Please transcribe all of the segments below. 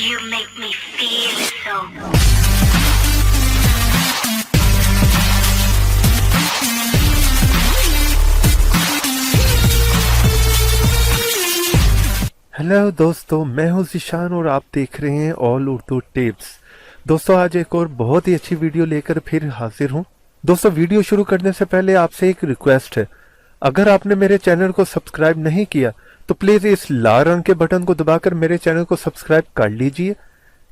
You make me feel so. Hello दोस्तों, मैं हूं ज़ीशान और आप देख रहे हैं ऑल उर्दू टिप्स। दोस्तों, आज एक और बहुत ही अच्छी वीडियो लेकर फिर हाजिर हूं। दोस्तों, वीडियो शुरू करने से पहले आपसे एक रिक्वेस्ट है। अगर आपने मेरे चैनल को सब्सक्राइब नहीं किया तो प्लीज़ इस लाल रंग के बटन को दबाकर मेरे चैनल को सब्सक्राइब कर लीजिए,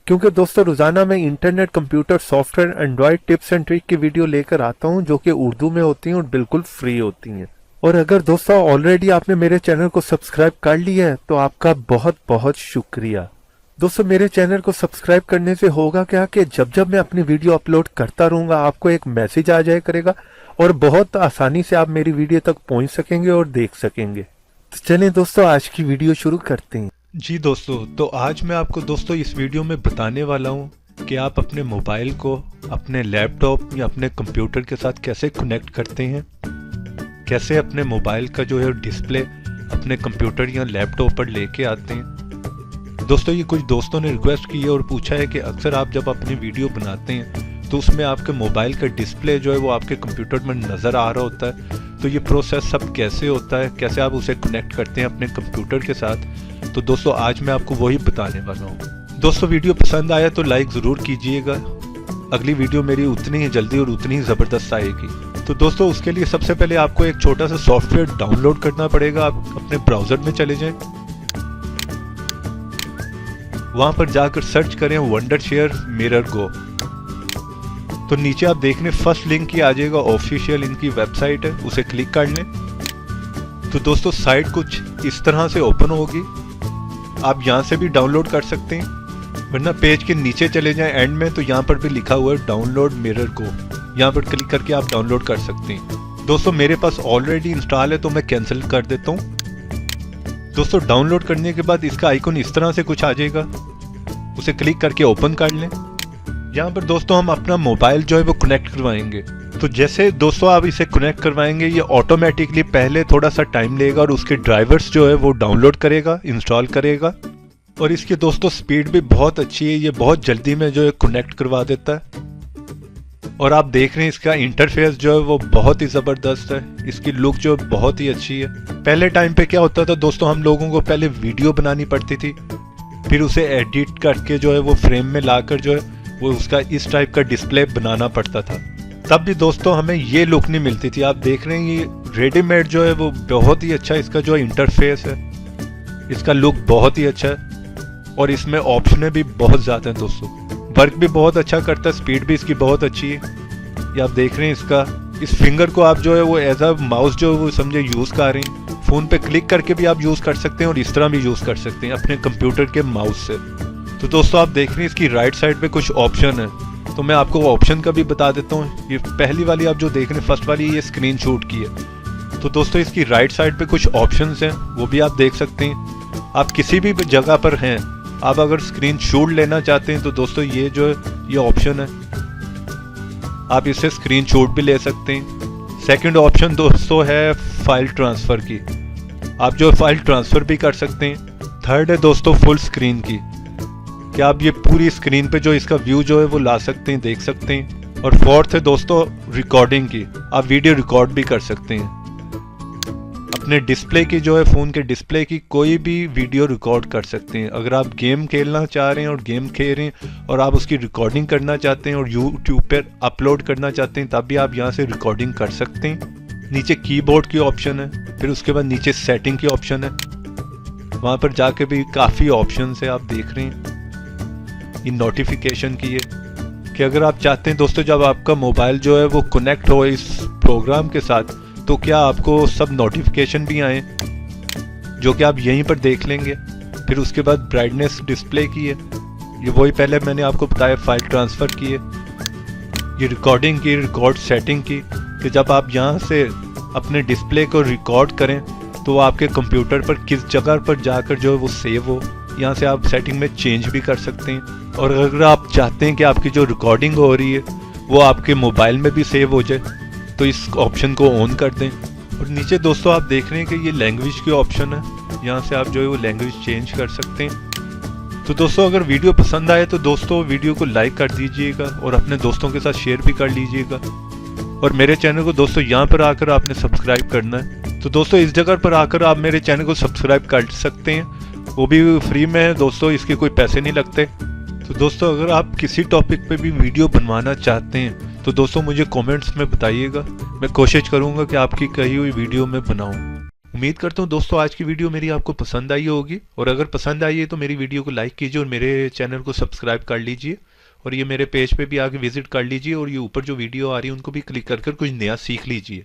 क्योंकि दोस्तों रोज़ाना मैं internet, computer, software, Android tips and trick की वीडियो लेकर आता हूं जो कि उर्दू में होती हैं और बिल्कुल फ्री होती हैं। और अगर दोस्तों ऑलरेडी आपने मेरे चैनल को सब्सक्राइब कर लिया है तो आपका बहुत बहुत शुक्रिया। दोस्तों, मेरे चैनल को सब्सक्राइब करने से होगा क्या कि जब जब मैं अपनी वीडियो अपलोड करता रहूंगा आपको एक मैसेज आ जाया करेगा और बहुत आसानी से आप मेरी वीडियो तक पहुंच सकेंगे और देख सकेंगे। तो चलें दोस्तों, आज की वीडियो शुरू करते हैं। जी दोस्तों, तो आज मैं आपको दोस्तों इस वीडियो में बताने वाला हूं कि आप अपने मोबाइल को अपने लैपटॉप या अपने कंप्यूटर के साथ कैसे कनेक्ट करते हैं, कैसे अपने मोबाइल का जो है डिस्प्ले अपने कंप्यूटर या लैपटॉप पर लेके आते हैं। दोस्तों, ये कुछ दोस्तों ने रिक्वेस्ट की है और पूछा है कि अक्सर आप जब अपनी वीडियो बनाते हैं तो उसमें आपके मोबाइल का डिस्प्ले जो है वो आपके कंप्यूटर में नज़र आ रहा होता है, तो ये प्रोसेस सब कैसे होता है, कैसे आप उसे कनेक्ट करते हैं अपने कंप्यूटर के साथ। तो दोस्तों, आज मैं आपको वही बताने वाला हूँ। दोस्तों, वीडियो पसंद आया तो लाइक ज़रूर कीजिएगा। अगली वीडियो मेरी उतनी ही जल्दी और उतनी ही ज़बरदस्त आएगी। तो दोस्तों, उसके लिए सबसे पहले आपको एक छोटा सा सॉफ्टवेयर डाउनलोड करना पड़ेगा। आप अपने ब्राउज़र में चले जाएं, वहाँ पर जाकर सर्च करें वंडरशेयर मिरर गो। तो नीचे आप देख लें फर्स्ट लिंक ही आ जाएगा, ऑफिशियल इनकी वेबसाइट है, उसे क्लिक कर लें। तो दोस्तों, साइट कुछ इस तरह से ओपन होगी। आप यहाँ से भी डाउनलोड कर सकते हैं, वरना पेज के नीचे चले जाएं एंड में तो यहाँ पर भी लिखा हुआ है डाउनलोड मिरर गो, यहाँ पर क्लिक करके आप डाउनलोड कर सकते हैं। दोस्तों, मेरे पास ऑलरेडी इंस्टॉल है तो मैं कैंसिल कर देता हूँ। दोस्तों, डाउनलोड करने के बाद इसका आइकन इस तरह से कुछ आ जाएगा, उसे क्लिक करके ओपन कर लें। यहाँ पर दोस्तों हम अपना मोबाइल जो है वो कनेक्ट करवाएंगे। तो जैसे दोस्तों आप इसे कनेक्ट करवाएंगे, ये ऑटोमेटिकली पहले थोड़ा सा टाइम लेगा और उसके ड्राइवर्स जो है वो डाउनलोड करेगा, इंस्टॉल करेगा। और इसकी दोस्तों स्पीड भी बहुत अच्छी है, ये बहुत जल्दी में जो है कनेक्ट करवा देता है। और आप देख रहे हैं इसका इंटरफेस जो है वो बहुत ही ज़बरदस्त है, इसकी लुक जो है बहुत ही अच्छी है। पहले टाइम पे क्या होता था दोस्तों, हम लोगों को पहले वीडियो बनानी पड़ती थी, फिर उसे एडिट करके जो है वो फ्रेम में लाकर जो है वो उसका इस टाइप का डिस्प्ले बनाना पड़ता था। तब भी दोस्तों हमें ये लुक नहीं मिलती थी। आप देख रहे हैं ये रेडीमेड जो है वो बहुत ही अच्छा इसका जो इंटरफेस है, इसका लुक बहुत ही अच्छा है और इसमें ऑप्शनें भी बहुत ज़्यादा हैं दोस्तों। वर्क भी बहुत अच्छा करता है, स्पीड भी इसकी बहुत अच्छी है। ये आप देख रहे हैं इसका इस फिंगर को आप जो है वो एज अ माउस जो है वो समझे यूज़ कर रहे हैं। फ़ोन पे क्लिक करके भी आप यूज़ कर सकते हैं और इस तरह भी यूज़ कर सकते हैं अपने कंप्यूटर के माउस से। तो दोस्तों आप देख रहे हैं इसकी राइट साइड पे कुछ ऑप्शन है, तो मैं आपको ऑप्शन का भी बता देता हूँ। ये पहली वाली आप जो देख रहे हैं फर्स्ट वाली, ये स्क्रीनशॉट की है। तो दोस्तों इसकी राइट साइड पे कुछ ऑप्शंस हैं, वो भी आप देख सकते हैं। आप किसी भी जगह पर हैं, आप अगर स्क्रीनशॉट लेना चाहते हैं तो दोस्तों ये जो है ये ऑप्शन है, आप इससे स्क्रीनशॉट भी ले सकते हैं। सेकंड ऑप्शन दोस्तों है फाइल ट्रांसफ़र की, आप जो फाइल ट्रांसफ़र भी कर सकते हैं। थर्ड है दोस्तों फुल स्क्रीन की, कि आप ये पूरी स्क्रीन पे जो इसका व्यू जो है वो ला सकते हैं, देख सकते हैं। और फोर्थ है दोस्तों रिकॉर्डिंग की, आप वीडियो रिकॉर्ड भी कर सकते हैं। अपने डिस्प्ले की जो है फ़ोन के डिस्प्ले की कोई भी वीडियो रिकॉर्ड कर सकते हैं। अगर आप गेम खेलना चाह रहे हैं और गेम खेल रहे हैं और आप उसकी रिकॉर्डिंग करना चाहते हैं और यूट्यूब पर अपलोड करना चाहते हैं, तब भी आप यहाँ से रिकॉर्डिंग कर सकते हैं। नीचे कीबोर्ड की ऑप्शन है, फिर उसके बाद नीचे सेटिंग की ऑप्शन है, वहाँ पर जाके भी काफ़ी ऑप्शन है आप देख रहे हैं। ये नोटिफिकेशन की है कि अगर आप चाहते हैं दोस्तों जब आपका मोबाइल जो है वो कनेक्ट हो इस प्रोग्राम के साथ तो क्या आपको सब नोटिफिकेशन भी आए, जो कि आप यहीं पर देख लेंगे। फिर उसके बाद ब्राइटनेस डिस्प्ले की है, ये वही पहले मैंने आपको बताया। फाइल ट्रांसफ़र की है, ये रिकॉर्डिंग की, रिकॉर्ड सेटिंग की, कि जब आप यहाँ से अपने डिस्प्ले को रिकॉर्ड करें तो आपके कंप्यूटर पर किस जगह पर जाकर जो है वो सेव हो। यहाँ से आप सेटिंग में चेंज भी कर सकते हैं। और अगर आप चाहते हैं कि आपकी जो रिकॉर्डिंग हो रही है वो आपके मोबाइल में भी सेव हो जाए तो इस ऑप्शन को ऑन कर दें। और नीचे दोस्तों आप देख रहे हैं कि ये लैंग्वेज की ऑप्शन है, यहाँ से आप जो है वो लैंग्वेज चेंज कर सकते हैं। तो दोस्तों अगर वीडियो पसंद आए तो दोस्तों वीडियो को लाइक कर दीजिएगा और अपने दोस्तों के साथ शेयर भी कर लीजिएगा। और मेरे चैनल को दोस्तों यहाँ पर आकर आपने सब्सक्राइब करना है। तो दोस्तों इस जगह पर आकर आप मेरे चैनल को सब्सक्राइब कर सकते हैं, वो भी फ्री में है दोस्तों, इसके कोई पैसे नहीं लगते। तो दोस्तों अगर आप किसी टॉपिक पे भी वीडियो बनवाना चाहते हैं तो दोस्तों मुझे कमेंट्स में बताइएगा, मैं कोशिश करूँगा कि आपकी कही हुई वीडियो में बनाऊँ। उम्मीद करता हूँ दोस्तों आज की वीडियो मेरी आपको पसंद आई होगी, और अगर पसंद आई है तो मेरी वीडियो को लाइक कीजिए और मेरे चैनल को सब्सक्राइब कर लीजिए, और ये मेरे पेज पे भी आके विजिट कर लीजिए, और ये ऊपर जो वीडियो आ रही है उनको भी क्लिक कर कुछ नया सीख लीजिए।